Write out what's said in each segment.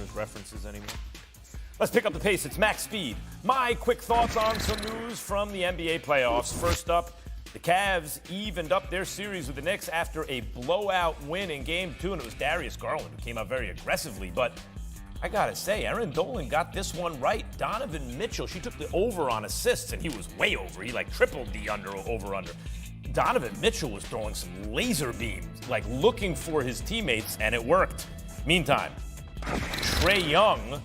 those references anymore. Let's pick up the pace. It's Max Speed. My quick thoughts on some news from the NBA playoffs. First up, the Cavs evened up their series with the Knicks after a blowout win in Game 2, and it was Darius Garland who came out very aggressively. But I gotta say, Aaron Dolan got this one right. Donovan Mitchell, she took the over on assists, and he was way over. He tripled the over-under. Donovan Mitchell was throwing some laser beams, looking for his teammates, and it worked. Meantime, Trae Young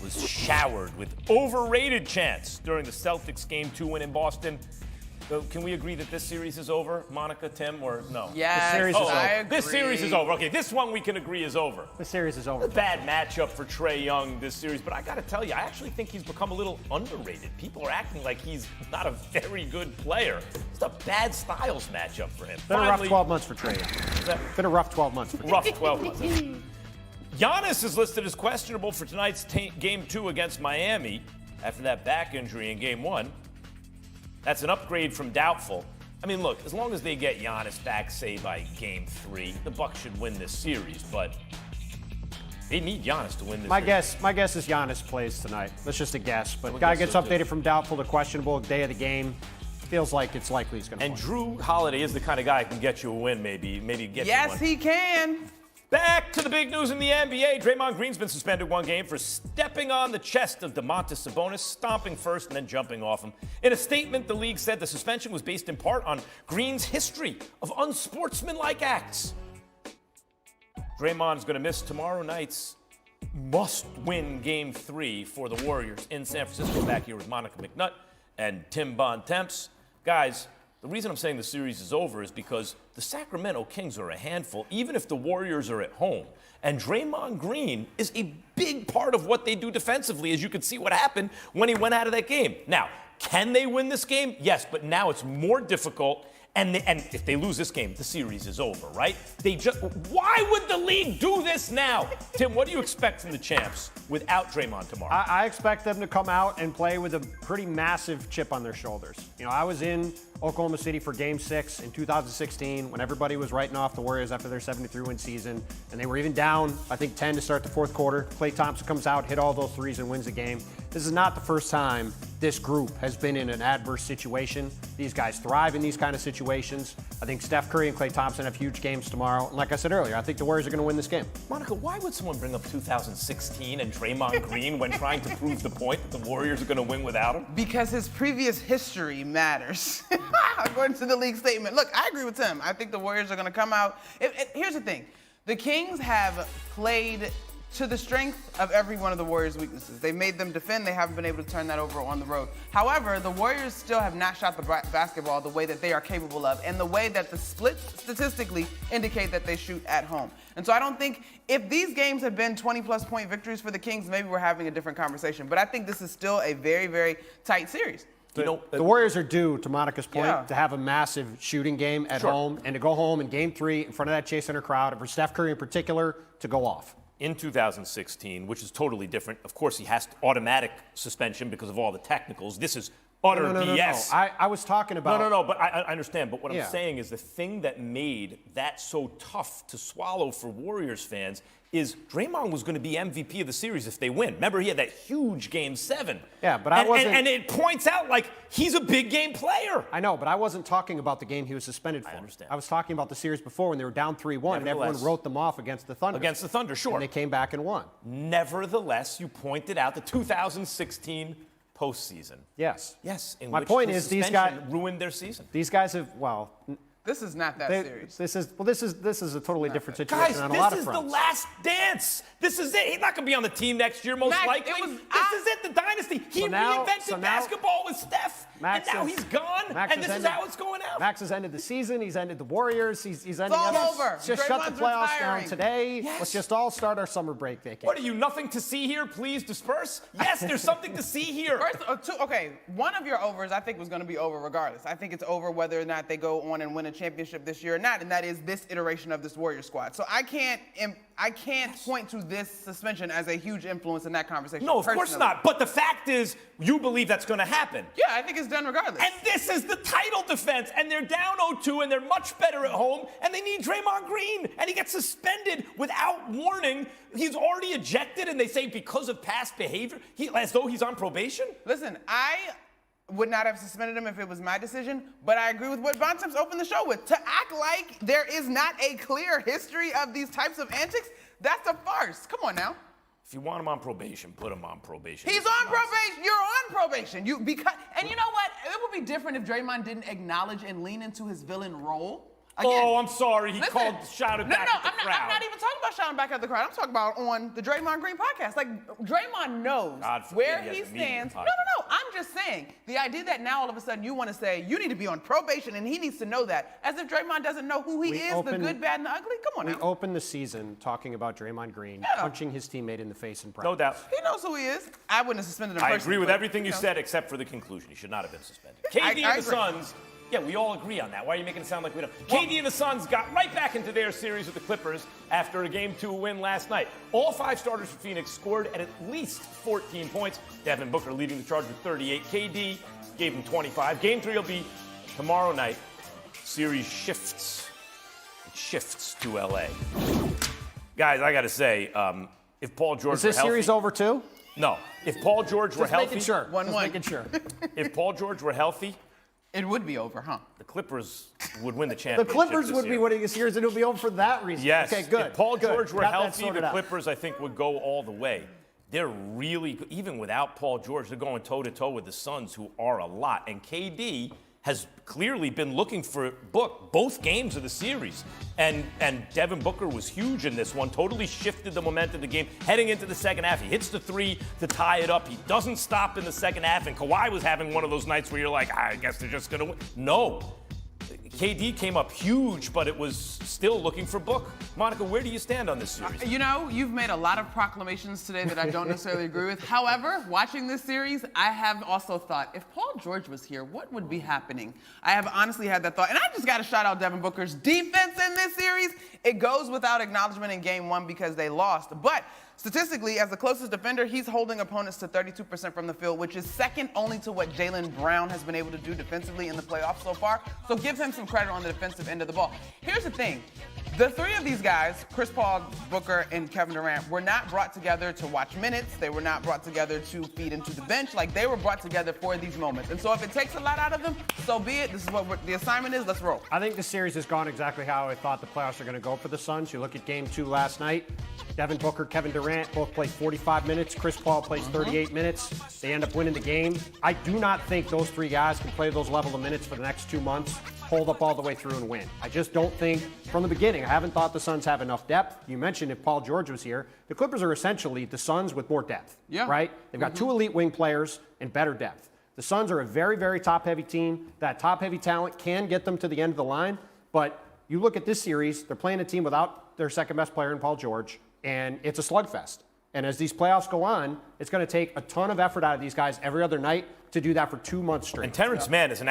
was showered with overrated chants during the Celtics Game 2 win in Boston. So can we agree that this series is over, Monica, Tim, or no? Yes, I agree. This series is over. Okay, this one we can agree is over. The series is over. Bad matchup for Trae Young this series, but I got to tell you, I actually think he's become a little underrated. People are acting like he's not a very good player. It's a bad styles matchup for him. Been a rough 12 months for Trae Young. Been a rough 12 months for Trae. Rough 12 months. Giannis is listed as questionable for tonight's Game 2 against Miami after that back injury in Game 1. That's an upgrade from doubtful. I mean, look, as long as they get Giannis back, say, by Game 3, the Bucks should win this series, but they need Giannis to win this series. My guess is Giannis plays tonight. That's just a guess, but guy gets updated from doubtful to questionable day of the game. Feels like it's likely he's going to play. And Drew Holiday is the kind of guy who can get you a win, maybe get you one. Yes, he can. Back to the big news in the NBA. Draymond Green's been suspended one game for stepping on the chest of Domantas Sabonis, stomping first and then jumping off him. In a statement, the league said the suspension was based in part on Green's history of unsportsmanlike acts. Draymond's going to miss tomorrow night's must-win Game 3 for the Warriors in San Francisco. Back here with Monica McNutt and Tim Bontemps. Guys, the reason I'm saying the series is over is because the Sacramento Kings are a handful, even if the Warriors are at home. And Draymond Green is a big part of what they do defensively, as you can see what happened when he went out of that game. Now, can they win this game? Yes, but now it's more difficult. And if they lose this game, the series is over, right? Why would the league do this now? Tim, what do you expect from the champs without Draymond tomorrow? I expect them to come out and play with a pretty massive chip on their shoulders. You know, I was in Oklahoma City for Game 6 in 2016 when everybody was writing off the Warriors after their 73-win season, and they were even down, I think, 10 to start the fourth quarter. Klay Thompson comes out, hit all those threes, and wins the game. This is not the first time this group has been in an adverse situation. These guys thrive in these kind of situations. I think Steph Curry and Klay Thompson have huge games tomorrow. And like I said earlier, I think the Warriors are going to win this game. Monica, why would someone bring up 2016 and Draymond Green when trying to prove the point that the Warriors are going to win without him? Because his previous history matters, according to the league statement. Look, I agree with Tim. I think the Warriors are going to come out. Here's the thing. The Kings have played to the strength of every one of the Warriors' weaknesses. They've made them defend. They haven't been able to turn that over on the road. However, the Warriors still have not shot the basketball the way that they are capable of and the way that the splits statistically indicate that they shoot at home. And so I don't think if these games had been 20-plus point victories for the Kings, maybe we're having a different conversation. But I think this is still a very, very tight series. The Warriors are due, to Monica's point, to have a massive shooting game at home and to go home in Game 3 in front of that Chase Center crowd, and for Steph Curry in particular to go off. In 2016, which is totally different. Of course, he has automatic suspension because of all the technicals. This is utter BS. No. I was talking about... No, but I understand. But what I'm saying is the thing that made that so tough to swallow for Warriors fans is Draymond was going to be MVP of the series if they win. Remember, he had that huge Game 7. Yeah, but I wasn't... And it points out, he's a big game player. I know, but I wasn't talking about the game he was suspended for. I understand. I was talking about the series before when they were down 3-1 and everyone wrote them off against the Thunder. Against the Thunder, sure. And they came back and won. Nevertheless, you pointed out the 2016 postseason. Yes. Yes. My point is these guys ruined their season. These guys have, this is not that serious. This is a totally different situation on a lot of fronts. Guys, this is the last dance. This is it. He's not going to be on the team next year, most likely. This is it, the dynasty. He reinvented basketball with Steph, and now he's gone, and this is how it's going out. Max has ended the season. He's ended the Warriors. He's ending it's all over. Just shut the playoffs retiring. down today. Yes. Let's just all start our summer break vacation. What are you, nothing to see here? Please disperse. Yes, there's something to see here. One of your overs I think was going to be over regardless. I think it's over whether or not they go on and win a championship this year or not, and that is this iteration of this Warrior squad. So I can't point to this suspension as a huge influence in that conversation. No, of course not. But the fact is, you believe that's going to happen. Yeah, I think it's done regardless. And this is the title defense, and they're down 0-2, and they're much better at home, and they need Draymond Green, and he gets suspended without warning. He's already ejected, and they say because of past behavior, as though he's on probation? Listen, I would not have suspended him if it was my decision, but I agree with what Bontemps opened the show with. To act like there is not a clear history of these types of antics, that's a farce. Come on now. If you want him on probation, put him on probation. He's on probation. You're on probation. And you know what? It would be different if Draymond didn't acknowledge and lean into his villain role. Again, oh, I'm sorry. He shouted back at the crowd. I'm not even talking about shouting back at the crowd. I'm talking about on the Draymond Green podcast. Like, Draymond knows where he stands. No. I'm just saying, the idea that now all of a sudden you want to say you need to be on probation and he needs to know that, as if Draymond doesn't know who he is, the good, bad, and the ugly. Come on now. We opened the season talking about Draymond Green punching his teammate in the face in practice. No doubt. He knows who he is. I wouldn't have suspended him I personally. agree with everything you said except for the conclusion. He should not have been suspended. KD and the Suns. Yeah, we all agree on that. Why are you making it sound like we don't? KD and the Suns got right back into their series with the Clippers after a Game 2 win last night. All 5 starters for Phoenix scored at least 14 points. Devin Booker leading the charge with 38. KD gave him 25. Game 3 will be tomorrow night. Series shifts. It shifts to LA. Guys, I got to say, if Paul George Is this were healthy, series over too? No. If Paul George were healthy. Making sure. 1-1. Making sure. If Paul George were healthy, it would be over, huh? the Clippers would win the The championship. Clippers this would year. be winning the series, and it would be over for that reason. Yes. Okay, good. If Paul good. George were Got that healthy, sorted the out. Clippers, I think, would go all the way. They're really, even without Paul George, they're going toe-to-toe with the Suns, who are a lot. And KD has clearly been looking for both games of the series. And Devin Booker was huge in this one, totally shifted the momentum of the game heading into the second half. He hits the 3 to tie it up. He doesn't stop in the second half. And Kawhi was having one of those nights where you're like, I guess they're just going to win. No. KD came up huge, but it was still looking for Book. Monica, where do you stand on this series? You know, you've made a lot of proclamations today that I don't necessarily agree with. However, watching this series, I have also thought, if Paul George was here, what would be happening? I have honestly had that thought. And I just got to shout out Devin Booker's defense in this series. It goes without acknowledgement in Game 1 because they lost. But statistically, as the closest defender, he's holding opponents to 32% from the field, which is second only to what Jaylen Brown has been able to do defensively in the playoffs so far. So give him some credit on the defensive end of the ball. Here's the thing. The 3 of these guys, Chris Paul, Booker, and Kevin Durant, were not brought together to watch minutes. They were not brought together to feed into the bench. Like, they were brought together for these moments. And so if it takes a lot out of them, so be it. This is what the assignment is. Let's roll. I think the series has gone exactly how I thought the playoffs are going to go for the Suns. You look at Game 2 last night. Devin Booker, Kevin Durant both played 45 minutes. Chris Paul plays 38 minutes. They end up winning the game. I do not think those 3 guys can play those level of minutes for the next 2 months, hold up all the way through and win. I just don't think, from the beginning, I haven't thought the Suns have enough depth. You mentioned if Paul George was here, the Clippers are essentially the Suns with more depth, right? They've got 2 elite wing players and better depth. The Suns are a very, very top-heavy team. That top-heavy talent can get them to the end of the line, but you look at this series, they're playing a team without their second-best player in Paul George, and it's a slugfest. And as these playoffs go on, it's going to take a ton of effort out of these guys every other night to do that for 2 months straight. And Terrence Mann is an